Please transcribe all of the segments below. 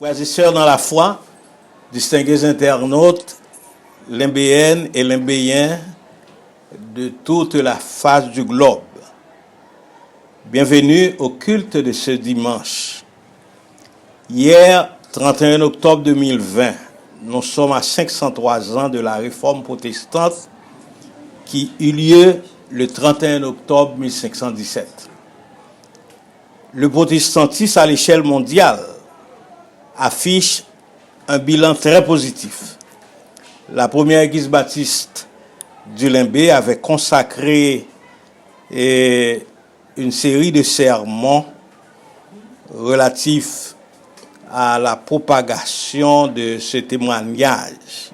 Frères et sœurs dans la foi, distingués internautes, limbéennes et limbéens de toute la face du globe. Bienvenue au culte de ce dimanche. Hier, 31 octobre 2020, nous sommes à 503 ans de la réforme protestante qui eut lieu le 31 octobre 1517. Le protestantisme à l'échelle mondiale affiche un bilan très positif. La première église baptiste du Limbé avait consacré une série de sermons relatifs à la propagation de ce témoignage,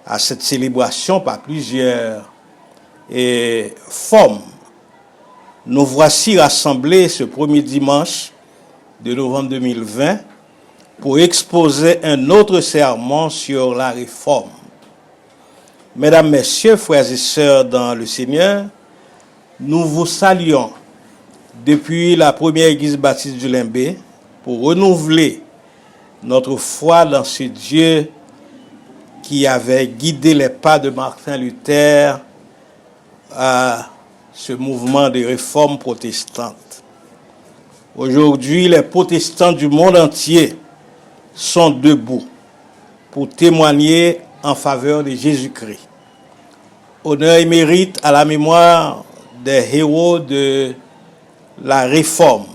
à cette célébration par plusieurs formes. Nous voici rassemblés ce premier dimanche de novembre 2020 pour exposer un autre sermon sur la réforme. Mesdames, Messieurs, frères et sœurs dans le Seigneur, nous vous saluons depuis la première église baptiste du Limbé pour renouveler notre foi dans ce Dieu qui avait guidé les pas de Martin Luther à ce mouvement de réforme protestante. Aujourd'hui, les protestants du monde entier sont debout pour témoigner en faveur de Jésus-Christ. Honneur et mérite à la mémoire des héros de la réforme: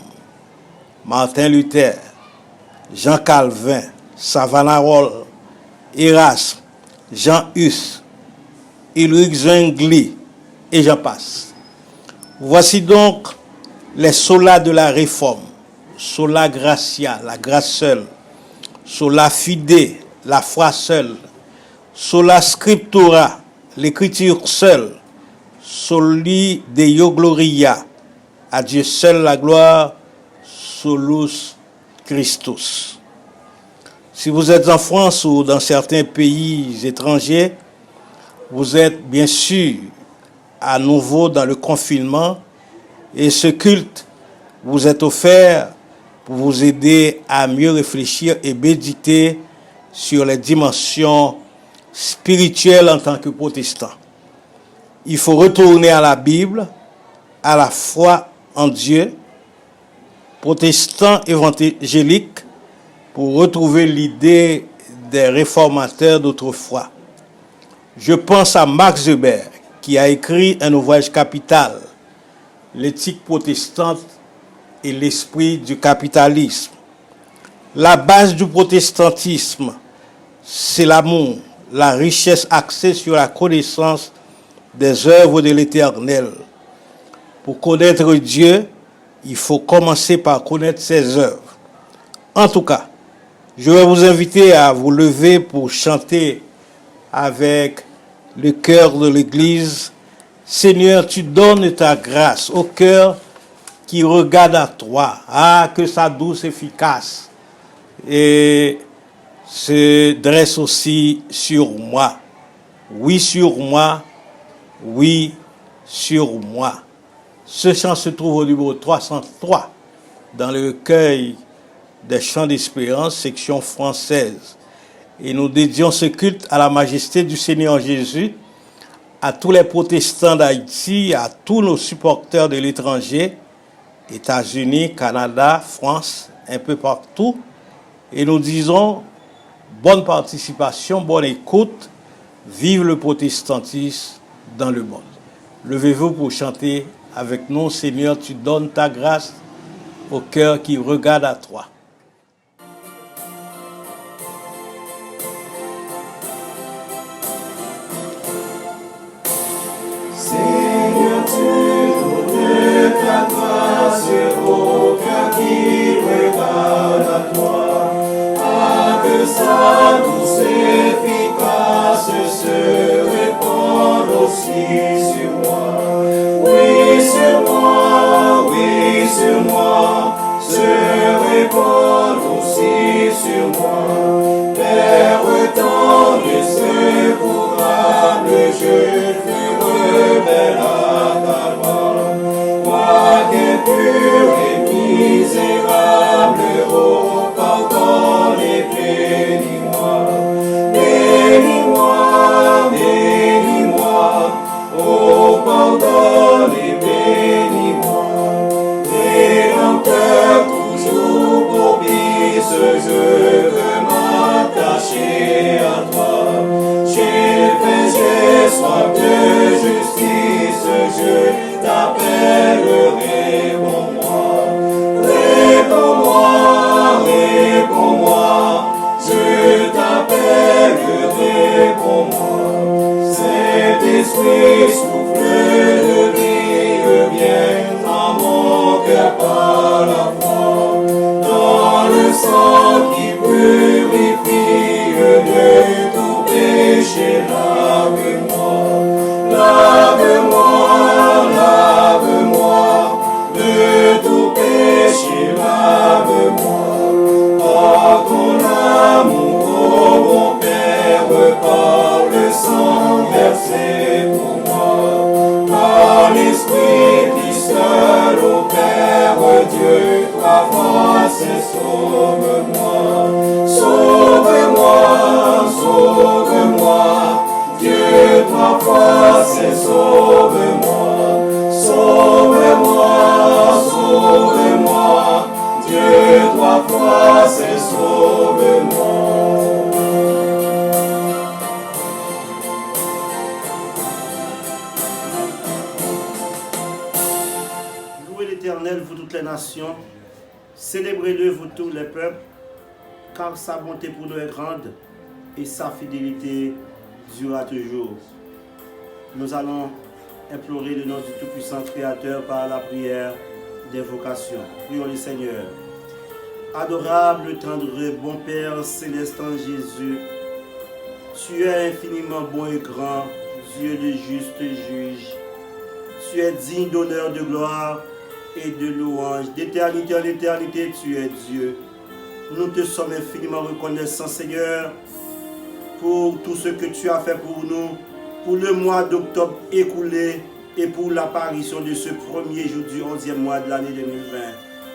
Martin Luther, Jean Calvin, Savonarola, Erasme, Jean Hus, Ulrich Zwingli et j'en passe. Voici donc les solas de la réforme: sola gratia, la grâce seule; sola fide, la foi seule; sola scriptura, l'écriture seule; soli Deo gloria, à Dieu seul la gloire; solus Christus. Si vous êtes en France ou dans certains pays étrangers, vous êtes bien sûr à nouveau dans le confinement et ce culte vous est offert pour vous aider à mieux réfléchir et méditer sur les dimensions spirituelles en tant que protestant. Il faut retourner à la Bible, à la foi en Dieu, protestant évangélique, pour retrouver l'idée des réformateurs d'autrefois. Je pense à Max Weber, qui a écrit un ouvrage capital, L'éthique protestante et l'esprit du capitalisme. La base du protestantisme, c'est l'amour, la richesse axée sur la connaissance des œuvres de l'Éternel. Pour connaître Dieu, il faut commencer par connaître ses œuvres. En tout cas, je vais vous inviter à vous lever pour chanter avec le cœur de l'Église: Seigneur, tu donnes ta grâce au cœur qui regarde à toi. Ah, que sa douce efficace et se dresse aussi sur moi. Oui, sur moi. Oui, sur moi. Ce chant se trouve au numéro 303 dans le recueil des chants d'espérance, section française. Et nous dédions ce culte à la majesté du Seigneur Jésus, à tous les protestants d'Haïti, à tous nos supporters de l'étranger, États-Unis, Canada, France, un peu partout. Et nous disons bonne participation, bonne écoute, vive le protestantisme dans le monde. Levez-vous pour chanter avec nous: Seigneur, tu donnes ta grâce au cœur qui regarde à toi. Seigneur, tu donnes ta grâce au cœur qui regarde à toi. Ah, que sa douce efficace se répande aussi sur moi. Oui, sur moi, oui, sur moi, se répand aussi sur moi. Père, tendre, secourable, je fus rebelle à ta main. Moi qui es pur et misérable, oh, pardonne je veux m'attacher à toi. J'ai faim, j'ai soif de justice, je t'appelle, réponds-moi. Réponds-moi, réponds-moi, je t'appelle, réponds-moi. Saint-Esprit, souffle de vie, viens à mon cœur par la foi. Dans le sang qui purifie de tout péché, lave-moi, lave-moi, lave-moi, de tout péché, lave-moi. Par ton amour, ô mon Père, par le sang versé pour moi, par l'Esprit qui seul au Père Dieu, toi face et sauve-moi, sauve-moi, sauve-moi, Dieu, toi face et sauve-moi, sauve-moi, sauve-moi, Dieu, toi face et sauve-moi. Louez l'Éternel, vous toutes les nations, célébrez-le, vous tous les peuples, car sa bonté pour nous est grande et sa fidélité durera toujours. Nous allons implorer le nom du Tout-Puissant Créateur par la prière d'invocation. Prions le Seigneur. Adorable, tendre, bon Père céleste en Jésus, tu es infiniment bon et grand, Dieu de juste juge. Tu es digne d'honneur, de gloire et de louange. D'éternité en éternité, tu es Dieu. Nous te sommes infiniment reconnaissants, Seigneur, pour tout ce que tu as fait pour nous, pour le mois d'octobre écoulé et pour l'apparition de ce premier jour du 11e mois de l'année 2020.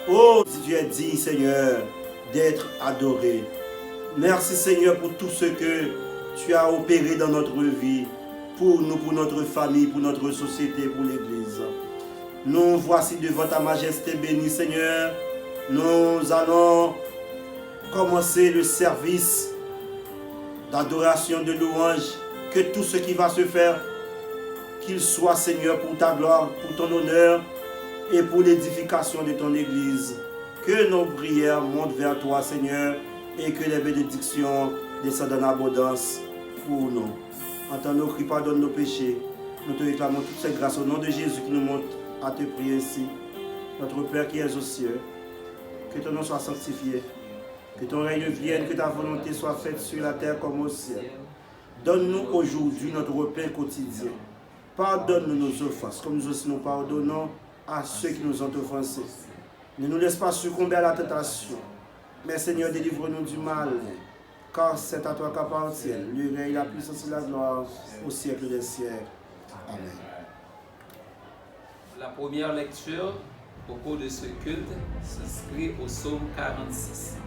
Oh, tu es digne, Seigneur, d'être adoré. Merci, Seigneur, pour tout ce que tu as opéré dans notre vie, pour nous, pour notre famille, pour notre société, pour l'Église. Nous voici devant ta majesté bénie, Seigneur. Nous allons commencer le service d'adoration, de louange. Que tout ce qui va se faire, qu'il soit, Seigneur, pour ta gloire, pour ton honneur et pour l'édification de ton Église. Que nos prières montent vers toi, Seigneur, et que les bénédictions descendent en abondance pour nous. Entends nos cris, pardonne nos péchés. Nous te réclamons toutes ces grâces au nom de Jésus qui nous montre à te prier ainsi. Notre Père qui es aux cieux, que ton nom soit sanctifié, que ton règne vienne, que ta volonté soit faite sur la terre comme au ciel. Donne-nous aujourd'hui notre repas quotidien. Pardonne-nous nos offenses, comme nous aussi nous pardonnons à ceux qui nous ont offensés. Ne nous laisse pas succomber à la tentation, mais Seigneur, délivre-nous du mal, car c'est à toi qu'appartiennent le règne, la puissance et la gloire au siècle des siècles. Amen. La première lecture au cours de ce culte s'inscrit au psaume 46.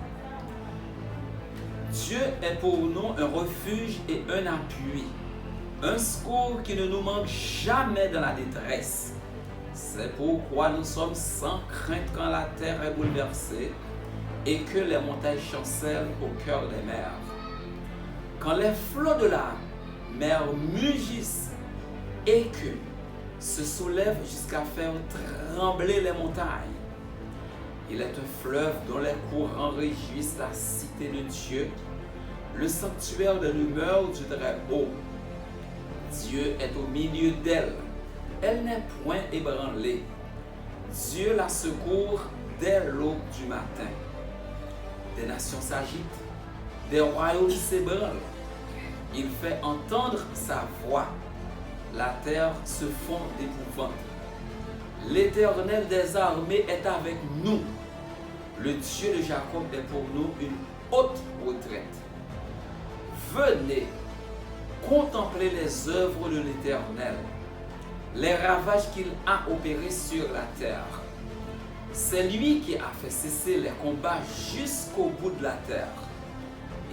Dieu est pour nous un refuge et un appui, un secours qui ne nous manque jamais dans la détresse. C'est pourquoi nous sommes sans crainte quand la terre est bouleversée et que les montagnes chancellent au cœur des mers. Quand les flots de la mer mugissent et que se soulèvent jusqu'à faire trembler les montagnes. Il est un fleuve dont les courants réjouissent la cité de Dieu, le sanctuaire de l'humeur du Très-Haut. Dieu est au milieu d'elle. Elle n'est point ébranlée. Dieu la secourt dès l'aube du matin. Des nations s'agitent, des royaumes s'ébranlent. Il fait entendre sa voix. La terre se fond d'épouvante. L'Éternel des armées est avec nous. Le Dieu de Jacob est pour nous une haute retraite. Venez contempler les œuvres de l'Éternel, les ravages qu'il a opérés sur la terre. C'est lui qui a fait cesser les combats jusqu'au bout de la terre.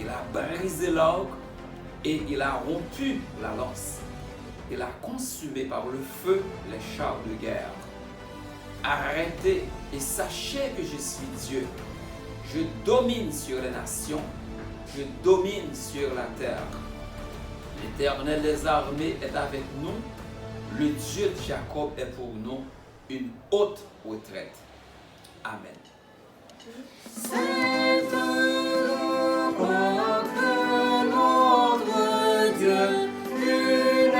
Il a brisé l'orgue et il a rompu la lance. Il a consumé par le feu les chars de guerre. Arrêtez et sachez que je suis Dieu. Je domine sur les nations, je domine sur la terre. L'Éternel des armées est avec nous, le Dieu de Jacob est pour nous une haute retraite. Amen. C'est notre Dieu, une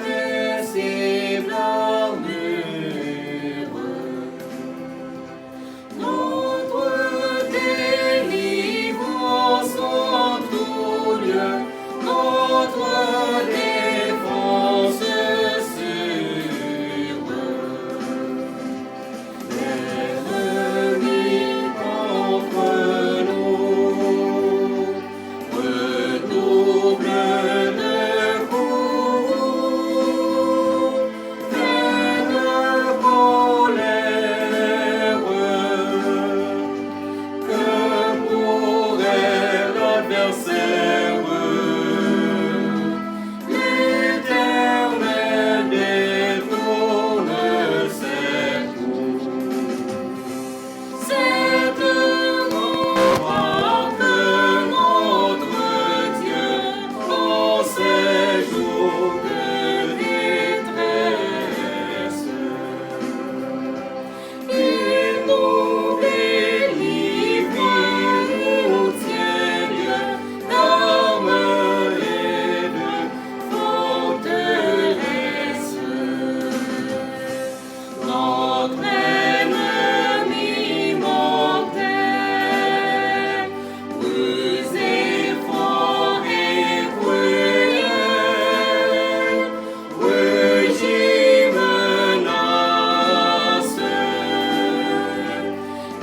invincible armure. Notre délivrance en tout lieu, notre défense sûre. L'ennemi contre nous redouble de coups, fait de colère. Que pourrait l'adversaire? L'Éternel détourne ses coups. C'est heureux que notre Dieu, en ces jours de détresse, il nous délivre, il nous tient lieu d'armes et de forteresses. Notre ennemi mortel, rusé, fort et cruel, rugit, menace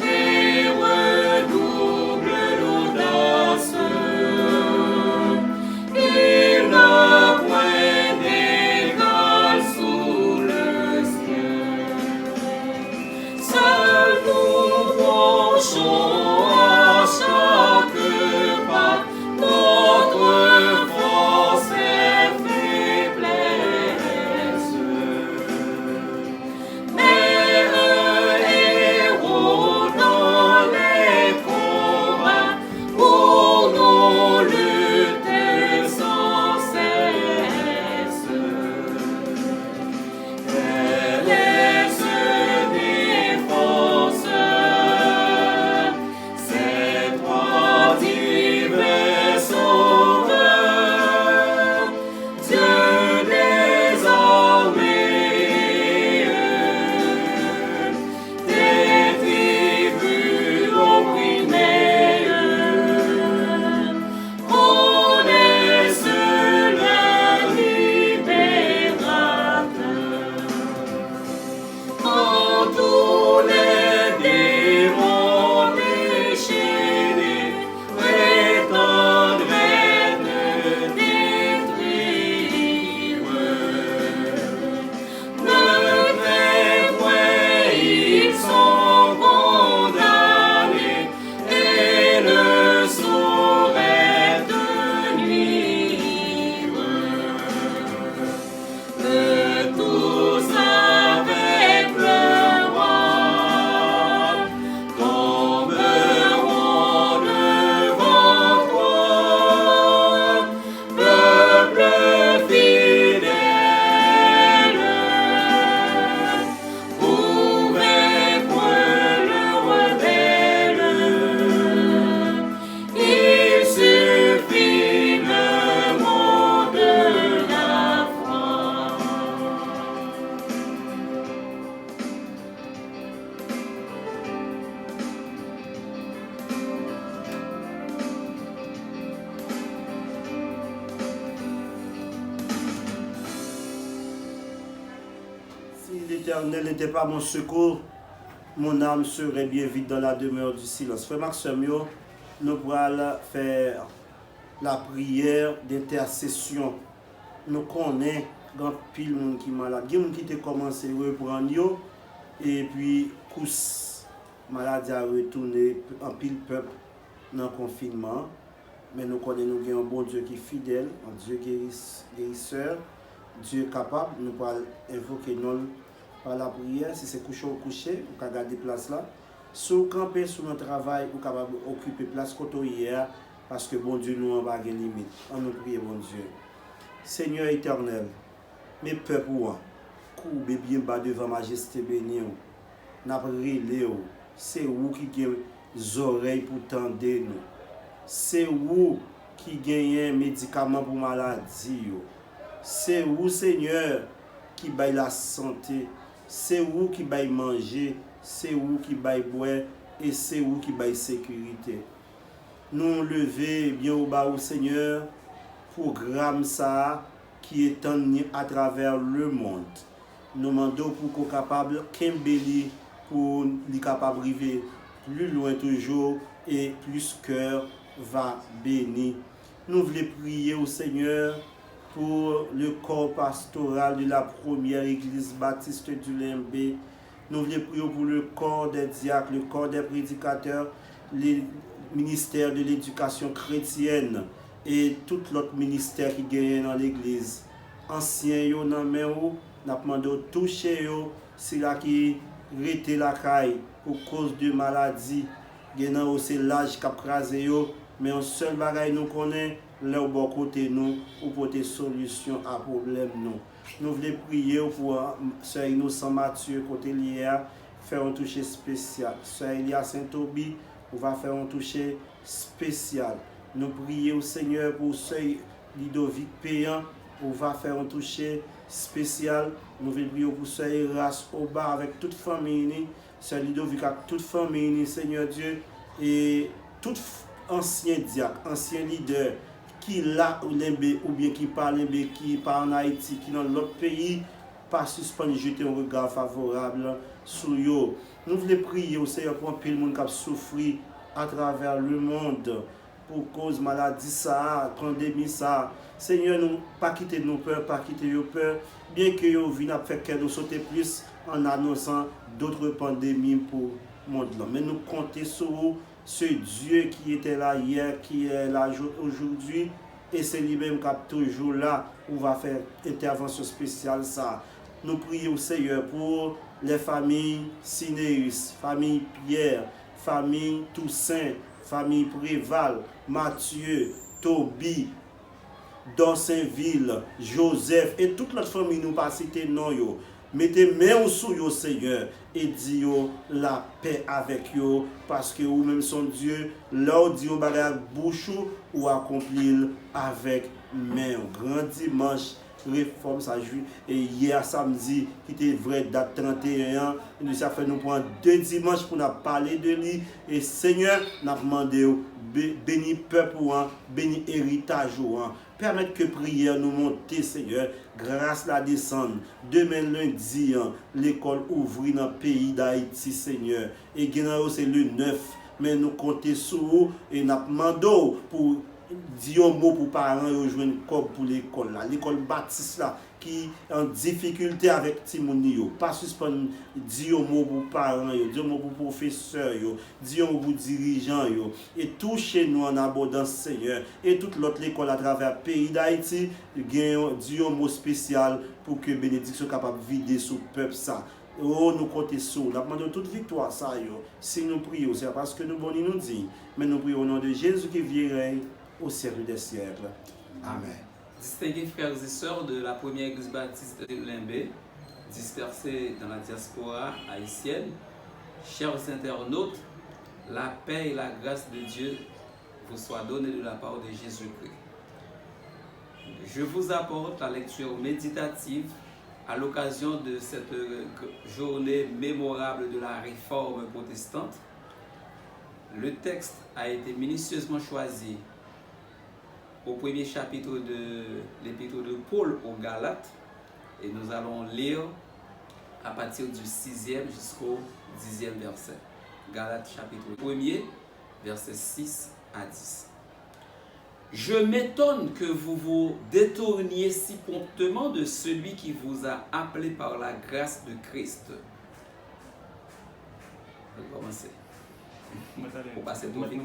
et redouble l'audace. Il n'a point d'égal sous le ciel. Seuls nous penchons à chaque pas, notre force et faiblesse. Mais un héros dans les combats, pour nous lutter sans cesse. Elle est ce défenseur, c'est toi divin sauveur, Dieu des armées, des tribus opprimées, connaissent leur libérateur. Quand tous les démons déchaînés prétendraient me détruire, ne crains point, ils sont condamnés et ne sauraient te nuire. Eux tous avec le roi tomberont devant toi, peuple fidèle, pour vaincre le rebelle. Il suffit le mot de la foi. Si l'Éternel n'était pas mon secours, mon âme serait bien vite dans la demeure du silence. Frère Maxime, nous pourrons faire la prière d'intercession. Nous connaissons grand pile monde qui est malade. Il y a des gens qui ont commencé à reprendre yo, et puis la maladie a retourné en pile peuple dans le confinement. Mais nous connaissons un bon Dieu qui est fidèle, un Dieu guérisseur, Dieu capable. Nous pouvons invoquer nous par la prière. Si c'est couché ou couché, on peut garder place là. Sous camper sur notre travail, ou capable d'occuper place côté hier, parce que bon Dieu nous en pas de limite. On nous prie, bon Dieu. Seigneur éternel, mes peuples, courbe bien bas devant majesté bénie, n'a pas relé, c'est vous qui avez les oreilles pour tendre nous. C'est vous qui gagnez médicaments pour maladie. C'est vous, Seigneur, qui baille la santé. C'est vous qui baille manger. C'est vous qui baille boire. Et c'est vous qui baille sécurité. Nous lever bien au bas au Seigneur, programme ça qui est à travers le monde. Nous demandons pour qu'on soit capable de pour les capable d'arriver plus loin toujours et plus cœur va bénir. Nous voulons prier au Seigneur pour le corps pastoral de la première église baptiste du Limbé. Nous voulons prier pour le corps des diacres, le corps des prédicateurs, les ministères de l'éducation chrétienne et tout l'autre ministère qui gagne dans l'église. Anciens, yo nan men ou, n'a demandé de toucher yo, c'est là qui rete la caille pour cause de maladie. Genan c'est l'âge qui a crasé yo, mais un seul bagay nous connaît, là au bon côté nous, pour des solutions à problème nous. Nous voulons prier pour Sœur Innocent Mathieu, côté l'IA, faire un toucher spécial. Sœur Elia Saint-Toby, on va faire un toucher spécial. Nous prions au Seigneur pour Sœur Ludovic Payan, on va faire un toucher spécial. Nous voulons prier pour Sœur Eras Oba avec toute famille, Sœur Ludovic avec toute famille, Seigneur Dieu, et tout ancien diacre, ancien leader, qui là ou bien qui parle qui parle en Haïti, qui dans l'autre pays, pas suspendre jeter un regard favorable sur eux. Nous voulons prier au Seigneur pour un peu le monde qui a souffert à travers le monde pour cause maladie ça, pandémie ça. Seigneur, nous pas quitter nos peurs, pas quitter nos peurs, bien que nous viennent faire que nous sauter plus en annonçant d'autres pandémies pour le monde. Mais nous comptons sur vous, ce Dieu qui était là hier, qui est là aujourd'hui, et c'est lui-même qui est toujours là, où va faire intervention spéciale ça. Nous prions au Seigneur pour les familles Cinéus, famille Pierre, famille Toussaint, famille Préval, Mathieu, Toby, Dorsainville, Joseph et toute notre famille nous pas citer non yo. Mettez main sur yo Seigneur et dis yo la paix avec yo parce que ou même son Dieu là où dit yo bagay bouche ou accomplir avec main. Grand dimanche réforme ça et hier samedi qui était vraie date 31 nous ça fait nous prendre 2 dimanches pour nous parler de lui et Seigneur n'a demandé béni peuple béni héritage permettre que prière nous monte Seigneur grâce la descendre demain lundi l'école ouvre dans le pays d'Haïti Seigneur et c'est le 9 mais nous comptons sur vous et nous demandons pour dire un mot pour parents et joindre corps pour l'école là l'école baptiste là qui en difficulté avec Timonio pas suspendre dire un mot pour parents dire un mot pour professeurs dire un mot pour dirigeants et toucher nous en abondance Seigneur et toute l'autre école à travers le pays d'Haïti dire un mot spécial pour que bénédiction capable vider sur peuple ça. Oh, nous comptons sur nous demandons toute victoire ça si nous prions c'est parce que nous boni nous dit mais nous prions au nom de Jésus qui vient au siècle des siècles. Amen. Distingués frères et sœurs de la première église baptiste de Limbé, dispersés dans la diaspora haïtienne, chers internautes, la paix et la grâce de Dieu vous soient données de la part de Jésus-Christ. Je vous apporte la lecture méditative à l'occasion de cette journée mémorable de la réforme protestante. Le texte a été minutieusement choisi au premier chapitre de l'épître de Paul aux Galates et nous allons lire à partir du 6e jusqu'au 10e verset. Galates chapitre 1er, verset 6 à 10. Je m'étonne que vous vous détourniez si promptement de celui qui vous a appelé par la grâce de Christ. Je vais commencer. Pour passer tout vite.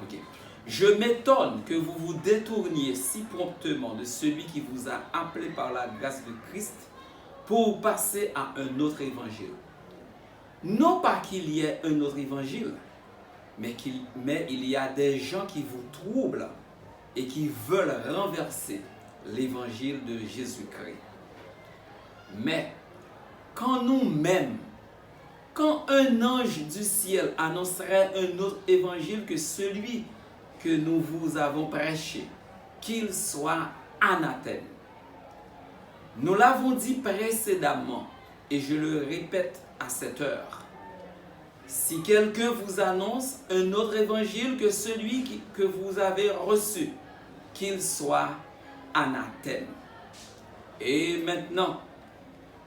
Ok. Je m'étonne que vous vous détourniez si promptement de celui qui vous a appelé par la grâce de Christ pour passer à un autre évangile. Non pas qu'il y ait un autre évangile, mais il y a des gens qui vous troublent et qui veulent renverser l'évangile de Jésus-Christ. Mais quand nous-mêmes, quand un ange du ciel annoncerait un autre évangile que celui que nous vous avons prêché, qu'il soit anathème. Nous l'avons dit précédemment, et je le répète à cette heure. Si quelqu'un vous annonce un autre évangile que celui que vous avez reçu, qu'il soit anathème. Et maintenant,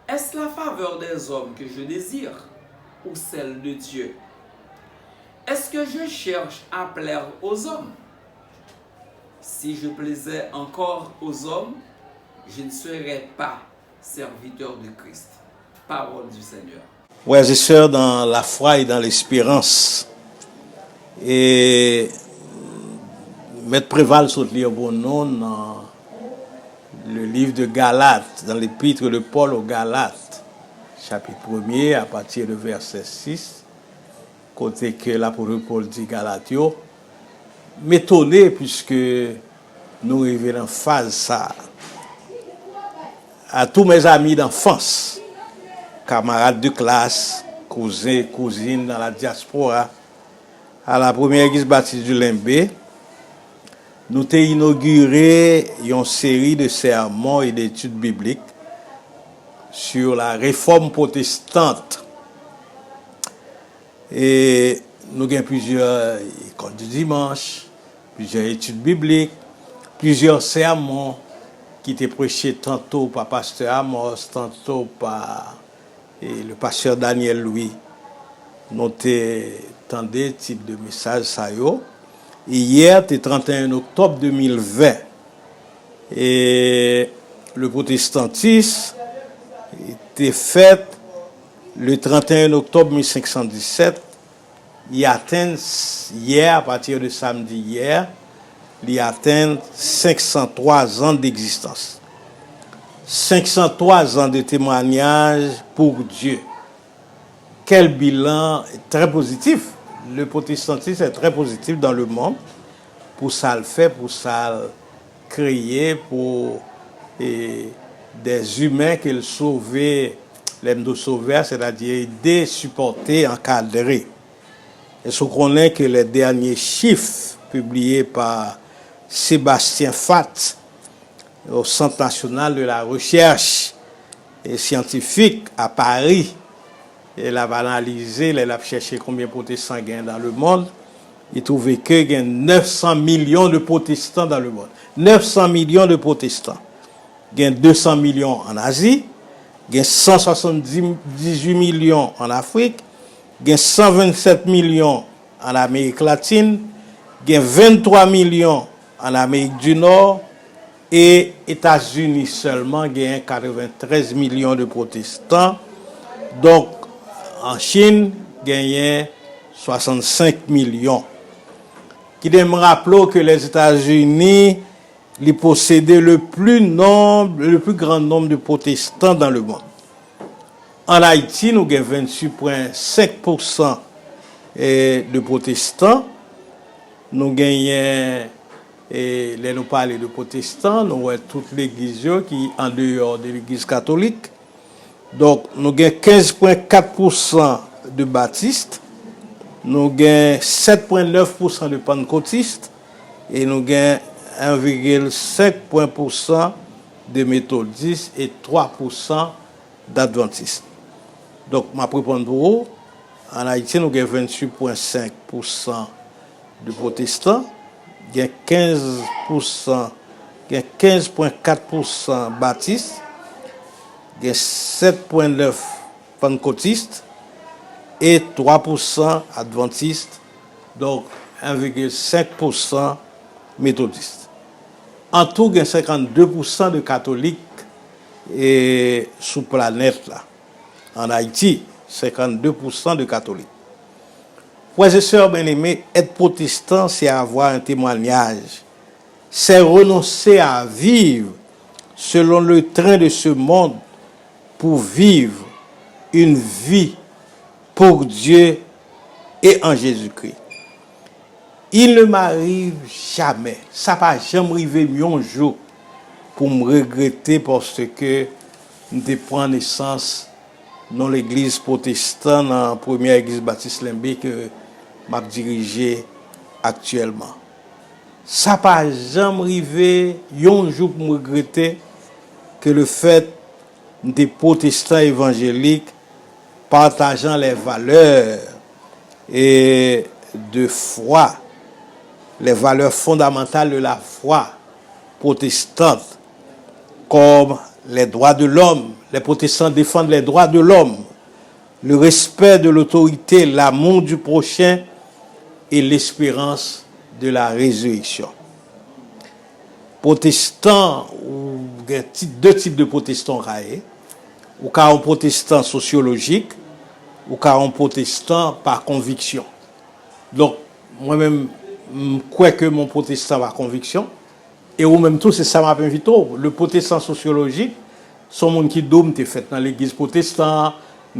est-ce la faveur des hommes que je désire ou celle de Dieu? Est-ce que je cherche à plaire aux hommes? Si je plaisais encore aux hommes, je ne serais pas serviteur de Christ. Parole du Seigneur. Frères et sœurs, dans la foi et dans l'espérance, et Maître Préval saute lire bon nom dans le livre de Galates, dans l'épître de Paul aux Galates, chapitre 1er, à partir du verset 6, côté que l'apôtre Paul dit Galatio, m'étonner puisque nous arrivons en phase ça. À tous mes amis d'enfance, camarades de classe, cousins, cousines dans la diaspora, à la première église baptiste du Limbé, nous avons inauguré une série de sermons et d'études bibliques sur la réforme protestante. Et nous avons plusieurs écoles du dimanche, plusieurs études bibliques, plusieurs sermons qui étaient prêchés tantôt par pasteur Amos, tantôt par le pasteur Daniel Louis. Nous avons des types de messages ça yo. Hier, c'était 31 octobre 2020. Et le protestantisme était fait le 31 octobre 1517. Il atteint hier, à partir de samedi hier, il atteint 503 ans d'existence. 503 ans de témoignage pour Dieu. Quel bilan très positif. Le protestantisme est très positif dans le monde. Pour ça le fait, pour ça le créer, pour des humains qu'il sauvait, l'aime de sauver, c'est-à-dire aider, supporter, encadrer. Et ce qu'on connaît que les derniers chiffres publiés par Sébastien Fath au Centre national de la recherche et scientifique à Paris, elle a analysé, elle a cherché combien de protestants il y a dans le monde. Il trouvait qu'il y a 900 millions de protestants dans le monde. 900 millions de protestants. Il y a 200 millions en Asie, il y a 178 millions en Afrique, il y a 127 millions en Amérique latine, il y a 23 millions en Amérique du Nord et États-Unis seulement, il y a 93 millions de protestants. Donc, en Chine, il y a 65 millions. Qui me rappelle que les États-Unis possédaient le plus grand nombre de protestants dans le monde. En Haïti, nous avons 28,5% de protestants. Nous gagnons, nous parlons de protestants, nous avons toute l'église qui est en dehors de l'église catholique. Donc, nous avons 15,4% de baptistes, nous avons 7,9% de pentecôtistes et nous avons 1,5% de méthodistes et 3% d'adventistes. Donc, ma réponse pour vous, en Haïti, nous avons 28,5% de protestants, nous avons 15,4% baptistes, il y a 7,9% pentecôtistes et 3% adventistes, donc 1,5% méthodistes. En tout, il y a 52% de catholiques sous planète là. En Haïti, 52% de catholiques. Frères et sœurs bien-aimés, être protestant, c'est avoir un témoignage. C'est renoncer à vivre selon le train de ce monde pour vivre une vie pour Dieu et en Jésus-Christ. Il ne m'arrive jamais, ça va jamais arriver un jour pour me regretter parce que je prends naissance dans l'église protestante, dans la première église baptiste Lembe que m'a dirigé actuellement. Ça va jamais arriver un jour pour me regretter que le fait des protestants évangéliques partageant les valeurs et de foi, les valeurs fondamentales de la foi protestante, comme les droits de l'homme. Les protestants défendent les droits de l'homme, le respect de l'autorité, l'amour du prochain et l'espérance de la résurrection. Protestants, il y a deux types de protestants. Ou un protestant sociologique, ou un protestant par conviction. Donc, moi-même, je crois que mon protestant par conviction, et ou même tout, c'est ça m'a invité. Le protestant sociologique, sont gens qui dôme t'es fait dans l'église protestante,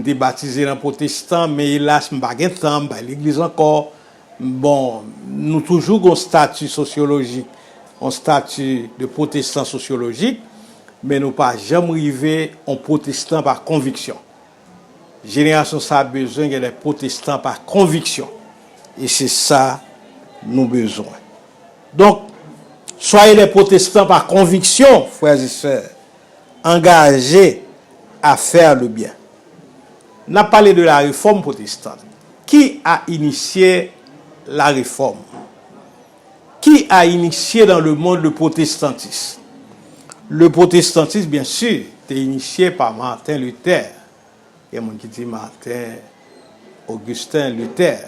t'es baptisé dans le protestant, mais là, je n'ai pas de temps, l'église encore. Bon, nous toujours un statut sociologique, un statut de protestant sociologique, mais nous pas jamais arrivé en protestant par conviction. Génération ça a besoin des protestants par conviction. Et c'est ça nous besoin. Donc, soyez les protestants par conviction, frères et sœurs, engagés à faire le bien. On a parlé de la réforme protestante. Qui a initié la réforme? Qui a initié dans le monde le protestantisme? Le protestantisme, bien sûr, était initié par Martin Luther. Il y a des gens qui disent Augustin Luther.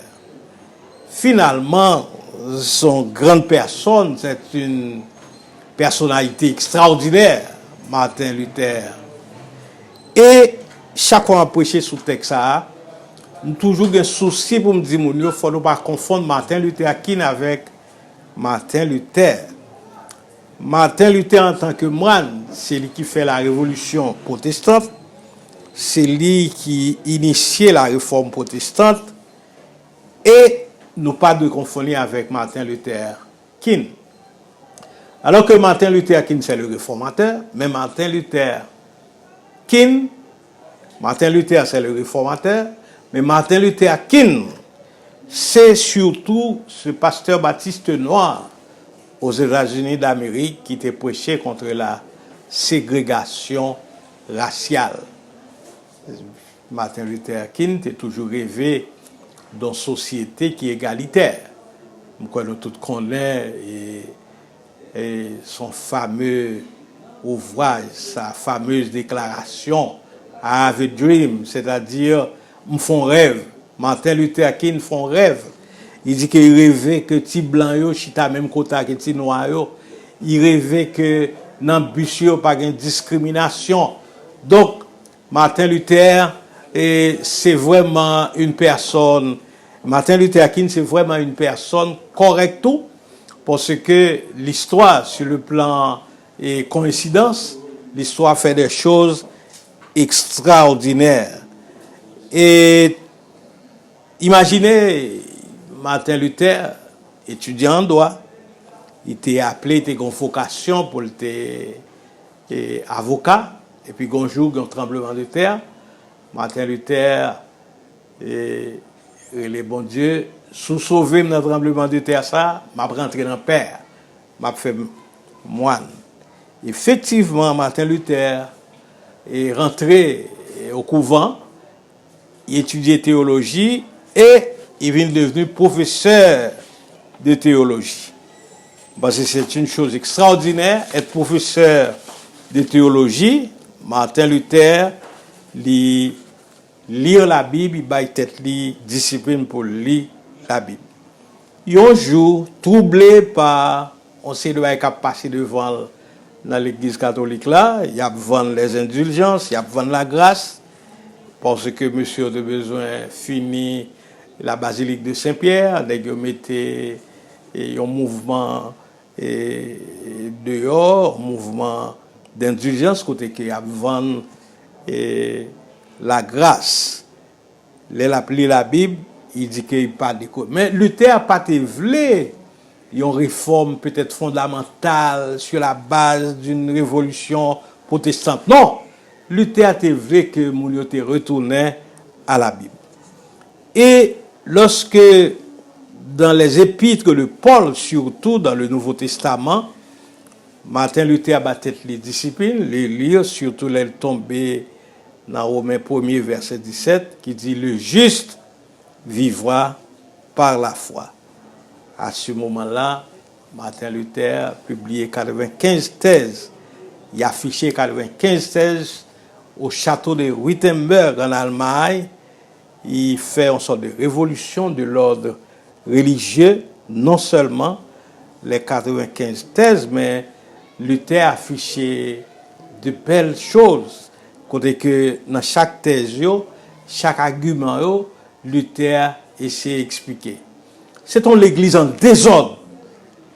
Finalement, son grande personne, c'est une personnalité extraordinaire, Martin Luther. Et chaque fois que je prêche sous texte, j'ai toujours un souci pour me dire qu'il ne faut pas confondre Martin Luther King avec Martin Luther. Martin Luther, en tant que moine, c'est lui qui fait la révolution protestante, c'est lui qui initiait la réforme protestante, et nous pas de confondre avec Martin Luther King. Alors que Martin Luther King, c'est le réformateur, mais Martin Luther King, Martin Luther, c'est le réformateur, mais Martin Luther King, c'est surtout ce pasteur baptiste noir aux États-Unis d'Amérique qui était prêché contre la ségrégation raciale. Martin Luther King a toujours rêvé d'une société qui est égalitaire. Nous tous connaissons et son fameux ouvrage, sa fameuse déclaration I have a dream, c'est-à-dire me font rêve. Martin Luther King font rêve. Il dit qu'il rêvait que ti blanc yo chita même côté que ti noir yo. Il rêvait que dans bus yo pas de discrimination. Donc Martin Luther c'est vraiment une personne. Martin Luther King c'est vraiment une personne correcte tout parce que l'histoire sur le plan et coïncidence, l'histoire fait des choses extraordinaires. Et imaginez Martin Luther, étudiant en droit, il était appelé, il était en vocation pour être avocat, et puis un jour, un tremblement de terre, Martin Luther, et le bon Dieu, sous sauver dans le tremblement de terre, ça, m'a rentré dans le père, m'a fait moine. Effectivement, Martin Luther est rentré au couvent, il étudiait théologie et il est devenu professeur de théologie. Parce que c'est une chose extraordinaire, être professeur de théologie. Martin Luther, lire la Bible, il va tête discipline pour lire la Bible. Un jour, troublé par, on sait de qui a passé devant dans l'église catholique là, il y a vendre les indulgences, il y a vendre la grâce, parce que monsieur a besoin fini la basilique de Saint-Pierre, il mettait un mouvement dehors, un mouvement d'indulgence, côté qu'il y a vendre la grâce. l'appelé la Bible, il dit qu'il pas de quoi. Mais Luther pas te voulu une réforme peut-être fondamentale sur la base d'une révolution protestante. Non, Luther te voulu que mon yo te retournait à la Bible. Et lorsque dans les épîtres de Paul, surtout dans le Nouveau Testament, Martin Luther battait les disciplines, les lire, surtout les tomber dans Romains 1er, verset 17, qui dit « Le juste vivra par la foi ». À ce moment-là, Martin Luther a publié 95 thèses. Il a affiché 95 thèses au château de Wittenberg en Allemagne. Il fait une sorte de révolution de l'ordre religieux, non seulement les 95 thèses, mais Luther a affiché de belles choses. Côté que dans chaque thèse, chaque argument, Luther essaie d'expliquer. C'est l'église en désordre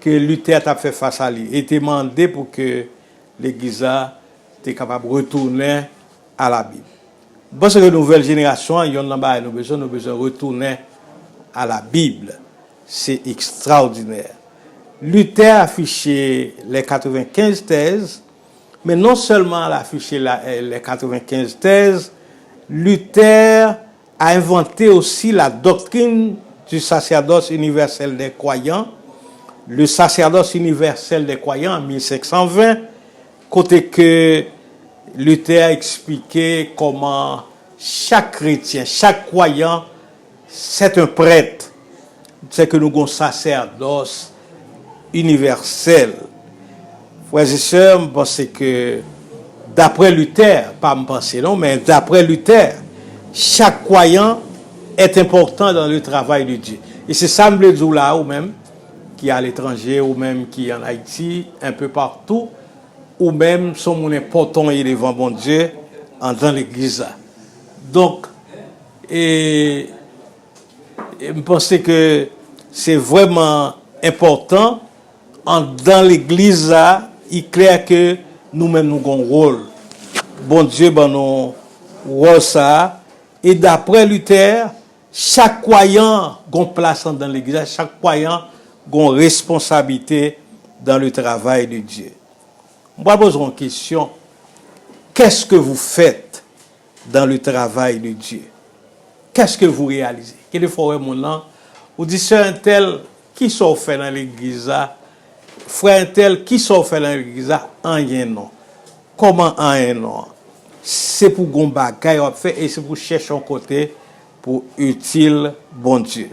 que Luther a fait face à lui. Il était demandé pour que l'église était capable de retourner à la Bible. Parce que la nouvelle génération, nous avons besoin de retourner à la Bible. C'est extraordinaire. Luther a affiché les 95 thèses, mais non seulement il a affiché les 95 thèses, Luther a inventé aussi la doctrine du sacerdoce universel des croyants, le sacerdoce universel des croyants en 1520, côté que Luther a expliqué comment chaque chrétien, chaque croyant, c'est un prêtre. C'est que nous avons un sacerdoce universel. Frères et sœurs, je pense que d'après Luther, pas me penser non, mais d'après Luther, chaque croyant est important dans le travail de Dieu. Et c'est ça, me dire là, ou même qui est à l'étranger, ou même qui est en Haïti, un peu partout, ou même son mon important et devant bon Dieu, dans l'église. Donc, et je pense que c'est vraiment important, dans l'église, il est clair que nous-mêmes, nous avons un rôle. Bon Dieu, nous rôle ça. Et d'après Luther, chaque croyant a une place dans l'église, chaque croyant a une responsabilité dans le travail de Dieu. Moi, je pose une question. Qu'est-ce que vous faites dans le travail de Dieu? Qu'est-ce que vous réalisez? Quel est mon nom? Vous dites, sœur un tel, qui sont fait dans l'église? Frère un tel, qui sont fait dans l'église? Rien non. Comment rien non? C'est pour qu'on bagaille fait et c'est pour chercher un côté pour utile bon Dieu.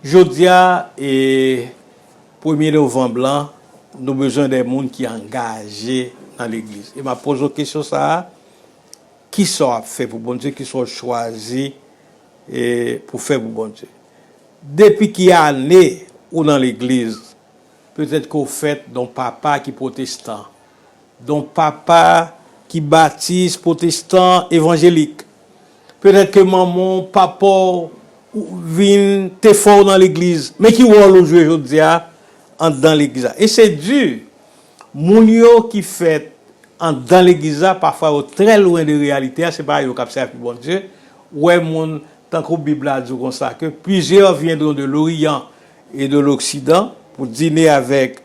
Jodia et 1er novembre, nous avons besoin des gens qui sont engagés dans l'église. Et m'a posé une question ça, qui sont fait pour bon Dieu, qui sont choisis pour faire pour bon Dieu. Depuis qu'il y a année ou dans l'église, peut-être qu'on fait d'un papa qui est protestant, d'un papa qui baptise protestant évangélique. Peut-être que maman, papa, viennent te fort dans l'église, mais qui rôle aujourd'hui dans l'église. Et c'est dur. Mounio qui fait dans l'église, parfois très loin de la réalité, c'est pas eux qui servent bon Dieu. Ouais, mon, tant que la Bible a dit comme ça, que plusieurs viendront de l'Orient et de l'Occident pour dîner avec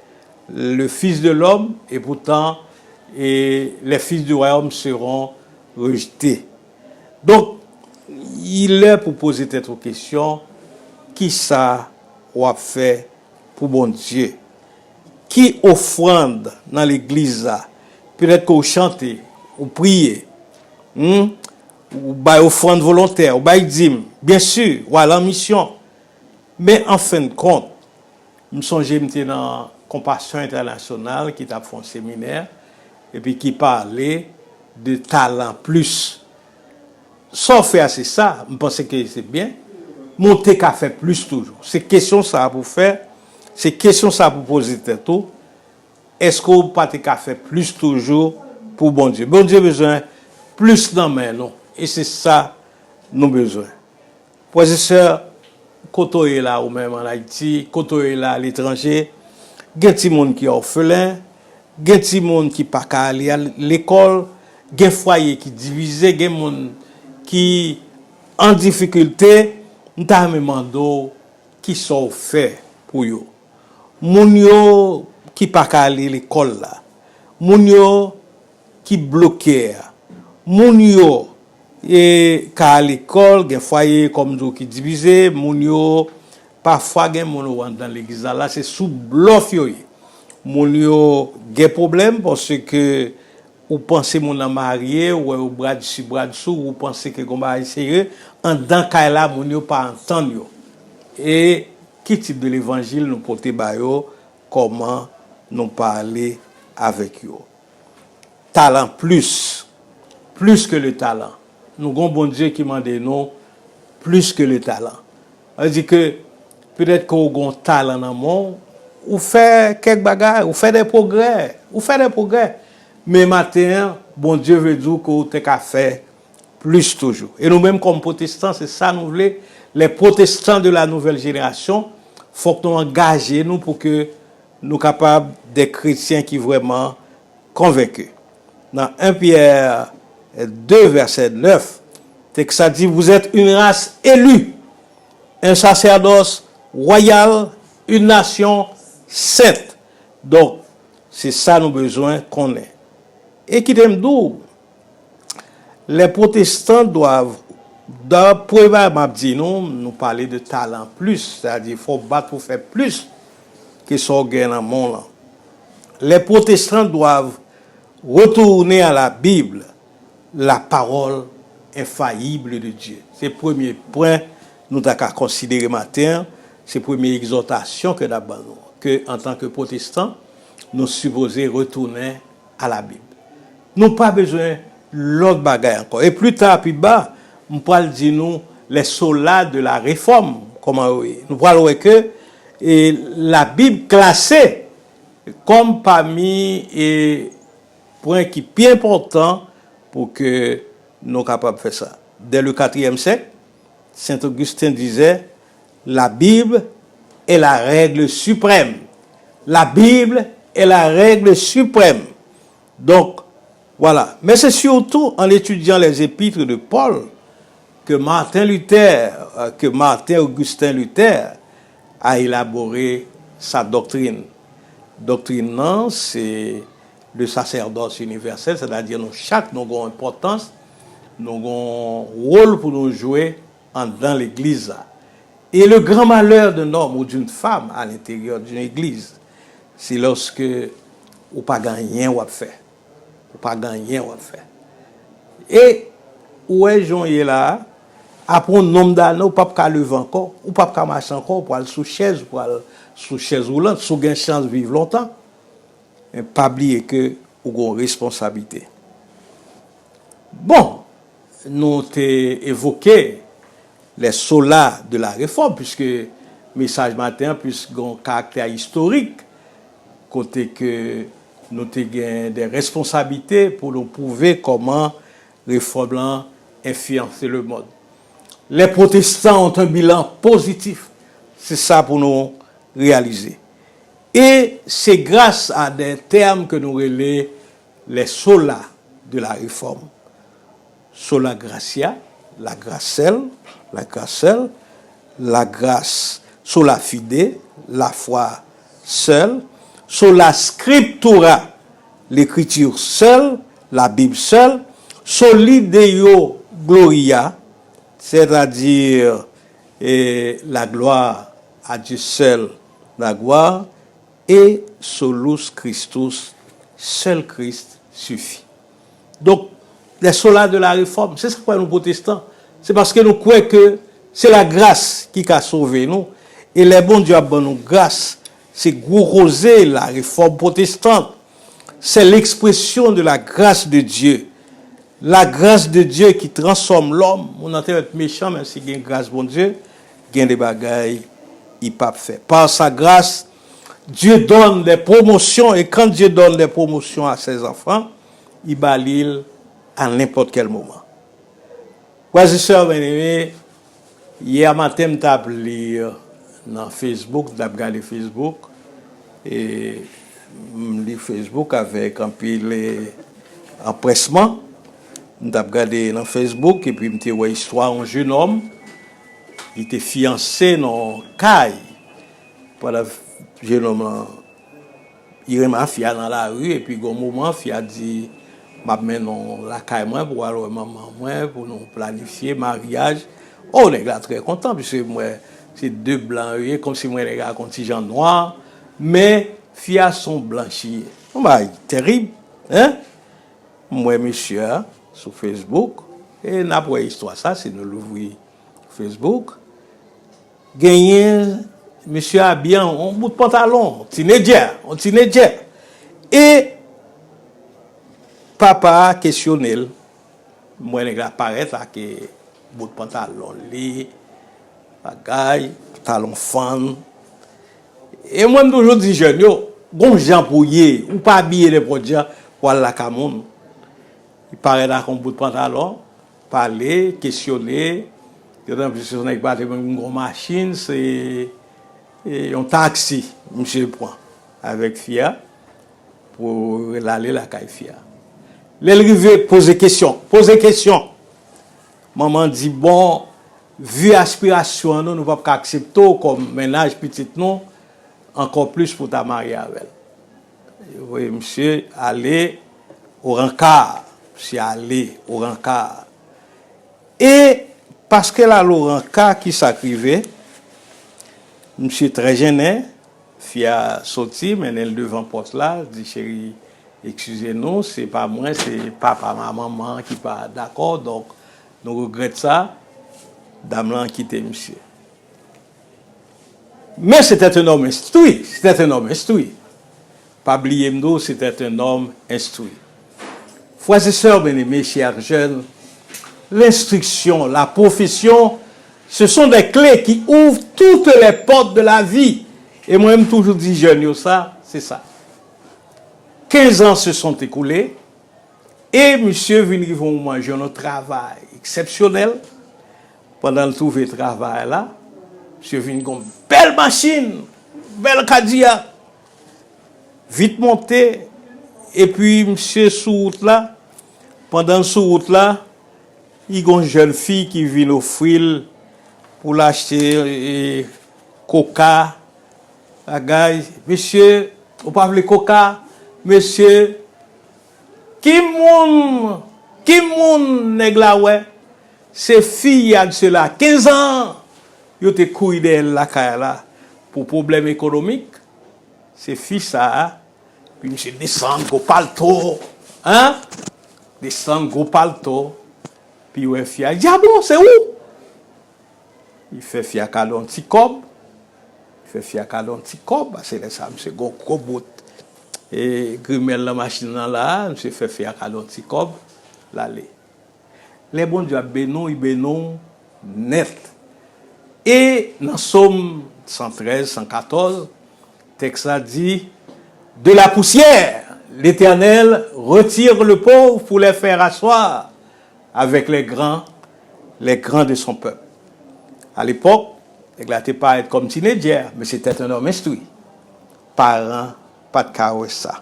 le Fils de l'homme, et pourtant, les fils du royaume seront rejetés. Donc, il est pour poser cette question, qui ça a fait pour bon Dieu? Qui offrande dans l'église? Peut-être qu'on chante, ou prie, ou offrande volontaire, ou dîme, bien sûr, ou à la mission. Mais en fin de compte, je me songe dans Compassion internationale qui t'a fait un séminaire et puis qui parlait de talent plus. Sans faire c'est ça, je pense que c'est bien. Monter qu'à faire plus toujours. C'est question ça pour faire, c'est question ça pour poser tout. Est-ce qu'on pas qu'à faire plus toujours pour bon Dieu? Bon Dieu a besoin plus dans main non. Et c'est ça nous besoin. Frères et sœurs, quand on est là ou même en Haïti, quand on est là à l'étranger, il y a des gens qui sont orphelins, il y a des gens qui ne peuvent pas aller à l'école, il y a des foyers qui sont divisés, il y a des gens qui en difficulté, nous t'a demandé qui sont faits pour eux. Moun yo qui pas qu'à aller l'école là. Moun yo qui bloqué. Moun yo et qu'à l'école, gen foyer comme nous qui divisé, moun yo parfois gen moun yo dans l'église là, c'est sous bluff yo. Moun yo gen problème parce que ou pensez mon a marié ou bras dessus bras dessous ou pensez que qu'on va essayer en dans cas là moun yo pas entendre yo. Et qui type de l'évangile nous porter ba yo, comment nous parler avec yo. Talent plus que le talent. Nous avons bon Dieu qui m'a dit non plus que le talent. On dit que peut-être qu'on a un talent dans le monde, ou fait quelques bagages, ou fait des progrès, mais matin, bon Dieu veut dire qu'on a fait plus toujours. Et nous-mêmes comme protestants, c'est ça nous voulons. Les protestants de la nouvelle génération, faut que nous engagions nous pour que nous capables des chrétiens qui vraiment convaincus. Dans 1 Pierre 2, verset 9, texte ça dit, vous êtes une race élue, un sacerdoce royal, une nation sainte. Donc, c'est ça nous besoin qu'on ait. Et qui t'aime d'où? Les protestants doivent, nous parler de talent plus, c'est-à-dire qu'il faut battre pour faire plus que ce qu'on gagne dans le monde. Les protestants doivent retourner à la Bible, la parole infaillible de Dieu. C'est le premier point que nous avons considéré matin, c'est la première exhortation que nous avons, que en tant que protestants, nous supposons retourner à la Bible. Nous n'avons pas besoin de l'autre bagaille encore. Et plus tard, plus bas, nous parlons de nous les soldats de la réforme. Comment oui? Nous parlons que la Bible classée comme parmi les points qui sont bien importants pour que nous soyons capables de faire ça. Dès le 4e siècle, Saint Augustin disait, la Bible est la règle suprême. La Bible est la règle suprême. Donc, voilà. Mais c'est surtout en étudiant les épîtres de Paul que Martin Augustin Luther a élaboré sa doctrine. Doctrine, non, c'est le sacerdoce universel, c'est-à-dire nous chaque nous avons importance, nous avons un rôle pour nous jouer dans l'église. Et le grand malheur d'un homme ou d'une femme à l'intérieur d'une église, c'est lorsque ou pas gagner ou faire. Ou pas gagner ou faire. Et où est Jean là? Après un nombre d'années, ou pas qu'à lever encore, ou pas qu'à marcher encore, pour aller sous chaise, roulante, sous gain chance de vivre longtemps. Mais pas oublier que vous avez une responsabilité. Bon, nous avons évoqué les solas de la réforme, puisque message matin, puisqu'on a un caractère historique, côté que nous avons des responsabilités pour nous prouver comment la réforme a influencé le monde. Les protestants ont un bilan positif. C'est ça pour nous réaliser. Et c'est grâce à des termes que nous relais les solas de la réforme. Sola gratia, la grâce seule, la grâce, sola fide, la foi seule, sola scriptura, l'écriture seule, la Bible seule, soli Deo gloria, c'est-à-dire la gloire à Dieu seul, la gloire, et solus Christus, seul Christ suffit. Donc, les solas de la réforme, c'est ce que nous protestants. C'est parce que nous croyons que c'est la grâce qui a sauvé nous. Et les bons Dieu a donné nous grâce. C'est gouroser la réforme protestante. C'est l'expression de la grâce de Dieu. La grâce de Dieu qui transforme l'homme. On entend être méchant, mais si il y a une grâce, bon Dieu, il y a des bagailles, il ne peut pas faire. Par sa grâce, Dieu donne des promotions. Et quand Dieu donne des promotions à ses enfants, il balise à n'importe quel moment. Frères et sœurs bien-aimés, hier matin, je suis allé dans Facebook, je suis regardé Facebook, et je lis Facebook avec un peu d'empressement, M't'a regardé dans Facebook et puis m'te ouais histoire un jeune homme, il était fiancé dans caille. Pendant jeune homme là, il remet fia dans la rue et puis au moment fia dit m'a mène dans la caille moi pour aller maman moi pour nous planifier mariage. Oh les gars très content puisque moi c'est deux blancs comme si moi les gars contingent noir mais fia sont blanchis. Bah terrible hein? Moi monsieur sur Facebook et n'après histoire ça c'est nous l'ouvrir Facebook gagné monsieur a bien un bout de pantalon un teenager et papa questionné moi les gars paraît là que bout de pantalon li bagaille talon fan et moi toujours dis jeune yo bon gens pour y ou pas habiller les produits pour la camoun il paraît là qu'on bout de pantalon parler questionner d'autant plus on n'est pas une grosse machine c'est un taxi monsieur prend avec Fia pour aller la caille Fia l'arrivée poser question maman dit bon vu aspiration nous pas accepter comme ménage petit nous encore plus pour ta marier avec elle oui monsieur aller au rencard monsieur aller au rencard et parce que là le rencard qui s'acrivait monsieur très gêné Fia sorti mais elle devant poste là dit chérie excusez-nous c'est pas moi c'est papa maman qui pas d'accord donc nous regrettons ça dame là quitté monsieur mais c'était un homme instruit pas oublier m'do c'était un homme instruit frères et sœurs bien-aimés chers jeunes l'instruction la profession ce sont des clés qui ouvrent toutes les portes de la vie et moi-même toujours dit jeunes ça c'est ça 15 ans se sont écoulés et monsieur vient vont manger un travail exceptionnel pendant le trouver travail là monsieur vient avec une belle machine belle Cadillac vite monté et puis monsieur sous route là pendant sous route là il y a une jeune fille qui vient offrir pour l'acheter coca bagaille monsieur on pas le coca monsieur qui moun nèg la ouais c'est fille a de cela 15 ans yo te couille de la kaya là pour problème économique c'est fille ça puis monsieur descend go palto hein descend go palto puis ouais fille diable c'est où il fait fille cadon petit cob c'est ça monsieur go cobot et grimel la machine là monsieur fait faire cadon petit cob l'aller les bons dieu benon net et dans Somme 113 114 texte a dit de la poussière l'Éternel retire le pauvre pour les faire asseoir avec les grands de son peuple. À l'époque, il n'était pas être comme teenager, mais c'était un homme instruit. Parents, pas de carreau ça.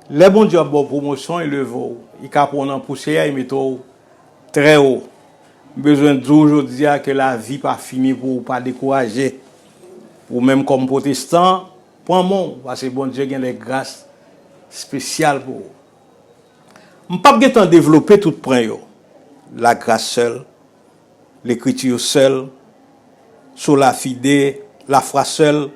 Les bons dieux bon promotion et le vaut. Il capone en poussière, il met très haut. Besoin de aujourd'hui que la vie pas finie pour pas décourager. Ou même comme protestant, pour mon parce que bon Dieu a des grâces spéciales pour. On pas bien développer tout point yo. La grâce seule, l'écriture seule, sola fide, la foi seule,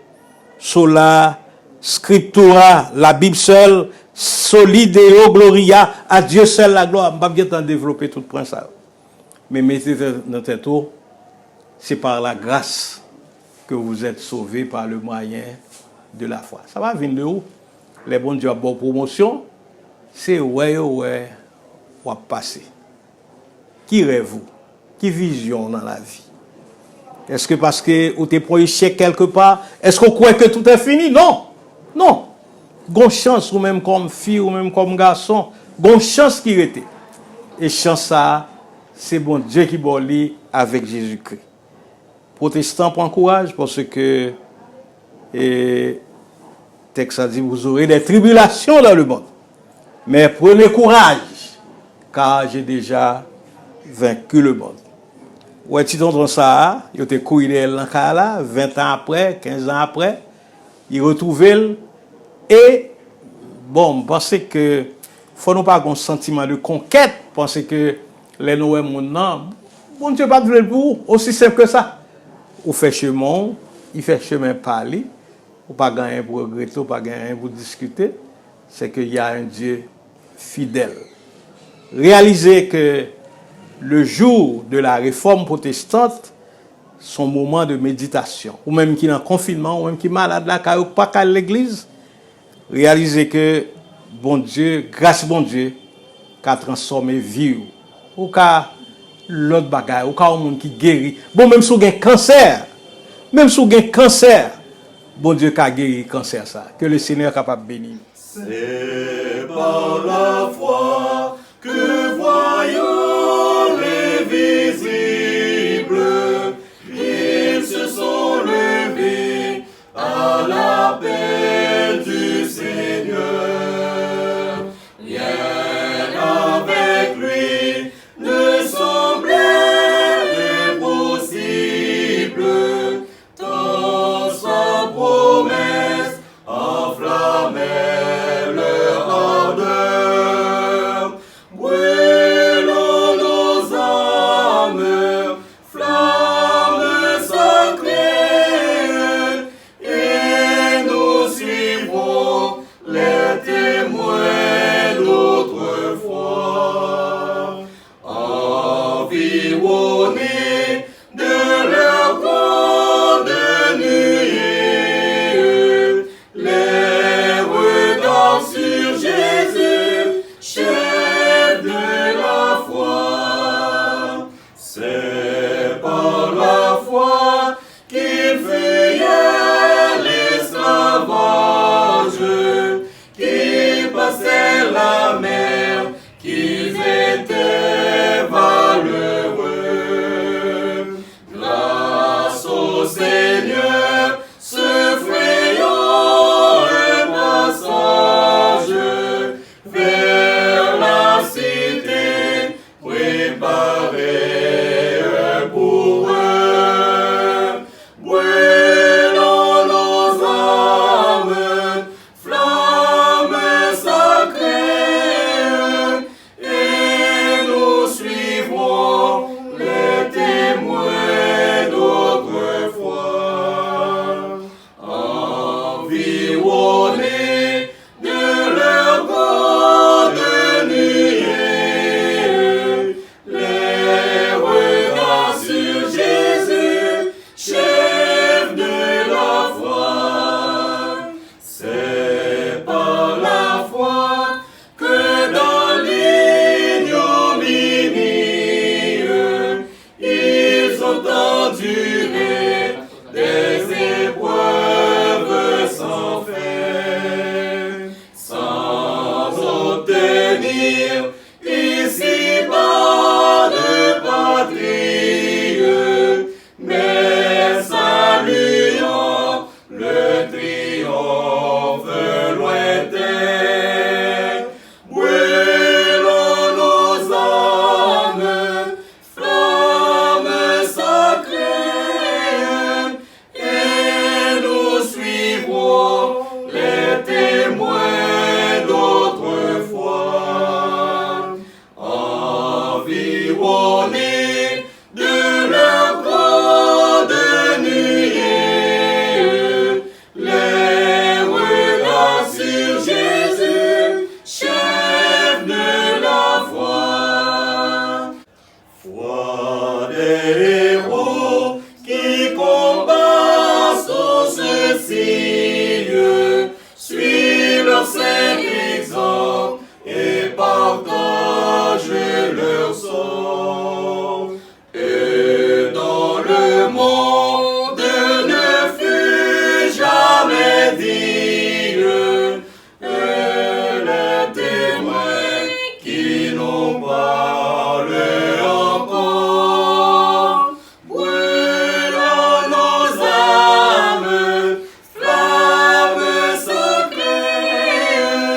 sola scriptura, la Bible seule, solideo gloria, à Dieu seul la gloire. On pas bien développer tout point ça. Mais mettez dans tête tout, c'est par la grâce que vous êtes sauvés par le moyen de la foi. Ça va venir de où? Les bons dieux bonne promotion, c'est ouais, ou passer. Qui rêve-vous? Qui vision dans la vie? Est-ce que parce que vous êtes projeté quelque part, est-ce qu'on croit que tout est fini? Non. Non. Gon chance ou même comme fille ou même comme garçon, gon chance qui était. Et chance ça, c'est bon Dieu qui bolli avec Jésus-Christ. Protestants, prends courage parce que texte a dit vous aurez des tribulations dans le monde. Mais prenez courage. car j'ai déjà vaincu le monde. Ouais, petit tonton ça, il était couru là, 20 ans après, 15 ans après, il retrouvait et bon, pense que faut nous pas un sentiment de conquête, parce que les nouveaux monde non, bon Dieu pas de pour aussi simple que ça. Ou fait chemin, il fait chemin parler, ou pas gagner pour regretter, ou pas gagner pour discuter, c'est qu'il y a un Dieu fidèle. Réalisez que le jour de la réforme protestante, son moment de méditation, ou même qui est en confinement, ou même qui est malade là, ou pas qu'à l'église, réalisez que bon Dieu, grâce bon Dieu, qui a transformé vie, ou qu'à l'autre bagaille, ou qu'à un monde qui guérit. Bon, même si vous avez un cancer, bon Dieu qui a guéri le cancer ça, que le Seigneur est capable de bénir. C'est par la foi que voyons l'invisible, ils se sont levés à l'appel du Seigneur. Rien avec lui ne semblait impossible, tant sa promesse enflammait leur ardeur. Brûlons nos âmes, flammes sacrées, et nous suivrons les témoins d'autrefois. Environnés de leur grande nuée, les regards sur Jésus, chef de la foi. C'est par la foi qu'ils fuyaient l'esclavage, qu'ils passaient la mer, qu'ils étaient valeureux. Grâce au Seigneur, se frayant un passage vers la cité préparée pour eux. Brûlons nos âmes, flammes sacrées, et nous suivrons les témoins d'autrefois. Environnés de leur grande nuée, les regards sur Jésus, chef de la foi. C'est par la foi que dans l'ignominie, ils ont enduré des épreuves sans fin, sans obtenir ici-bas de patrie, mais saluant le triomphe lointain. Brûlons nos âmes, flammes sacrées, et nous suivrons les témoins d'autrefois. Environnés de leur grande nuée, les regards sur Jésus, chef de la foi. Foi des héros qui combattent sans ceci, suivent leur saint exemple et partagent leur sort. Et dans le monde ne fut jamais digne, et les témoins qui n'ont parlé encore. Brûlons nos âmes, flammes sacrées,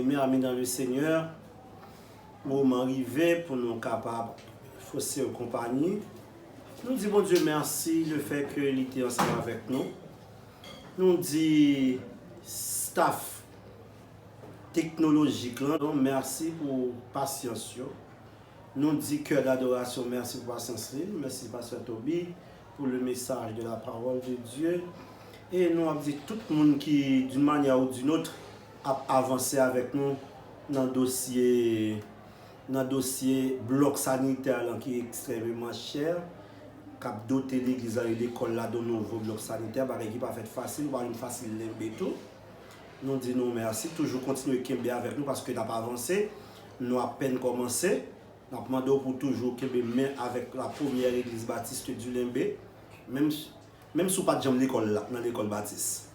bien-aimés, amis dans le Seigneur, moment arrivé pour nous capables de faire compagnie. Nous disons, bon Dieu, merci le fait que l'ité ensemble avec nous. Nous disons, staff technologique, merci pour patience. Nous disons cœur d'adoration, merci pour patience. Merci Pasteur Toby pour le message de la parole de Dieu. Et nous avons dit tout le monde qui, d'une manière ou d'une autre, a avancé avec nous dans le dossier bloc sanitaire là, qui est extrêmement cher. Cap doté l'église et l'école là de nouveau bloc sanitaire, bah qui pas fait facile, pas une facile tout. Nous disons merci, toujours continuer Kembe avec nous parce que n'a pas avancé, nous à peine commencé. Nous demandons pour toujours Kembe main avec la première église baptiste du Lembe, même si pas de jambe l'école là, dans l'école baptiste.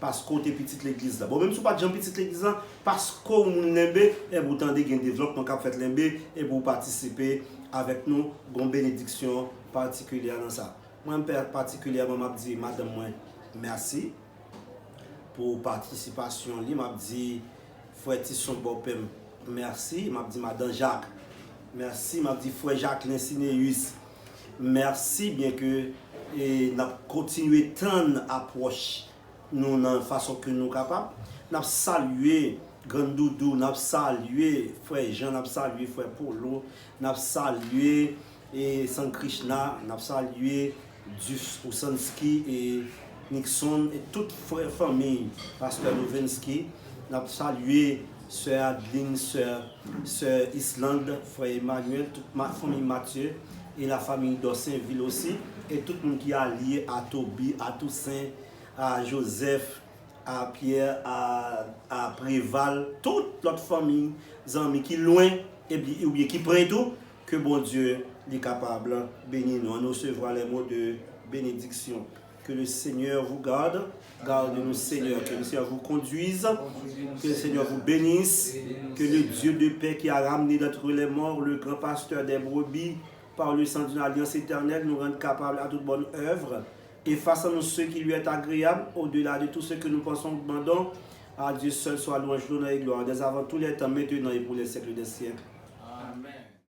Parce que t'es petite l'église là. Bon, même si pas de jambe petite l'église là, parce que nous Lembe et vous tendez un développement qu'a fait Lembe et pour participer avec nous, une bénédiction particulière dans ça. Moi, particulièrement, je dis, madame, merci pour participation. Je dis, frère Tisson Bopem, merci. Je dis, madame Jacques, merci. Je dis, frère Jacques Lincineus, merci, bien que nous continuons tant approche nous dans la façon que nous sommes capables. Nous salué Grand Doudou, nous salué frère Jean, nous salué frère Polo, nous salué et San Krishna, nous salué Duf Ousanski et Nixon et toute famille, Pasteur Novenski, nous salué Sœur Adeline, Sœur Islande, frère Emmanuel, toute ma famille Mathieu et la famille d'Ossainville aussi, et tout le monde qui est allié à Toby, à Toussaint, à Joseph, à Pierre, à Préval, toute notre famille, amis qui loin et bien qui près tout, que bon Dieu est capable de bénir nous. On recevra les mots de bénédiction. Que le Seigneur vous garde, garde-nous Seigneur, que le Seigneur vous conduise, que le Seigneur vous bénisse, que le Dieu de paix qui a ramené d'entre les morts, le grand pasteur des brebis, par le sang d'une alliance éternelle, nous rende capables à toute bonne œuvre. Et face à nous ce qui lui est agréable, au-delà de tout ce que nous pensons, nous demandons, à Dieu seul soit louange, l'honneur et gloire, dès avant tous les temps, maintenant et pour les siècles des siècles. Amen.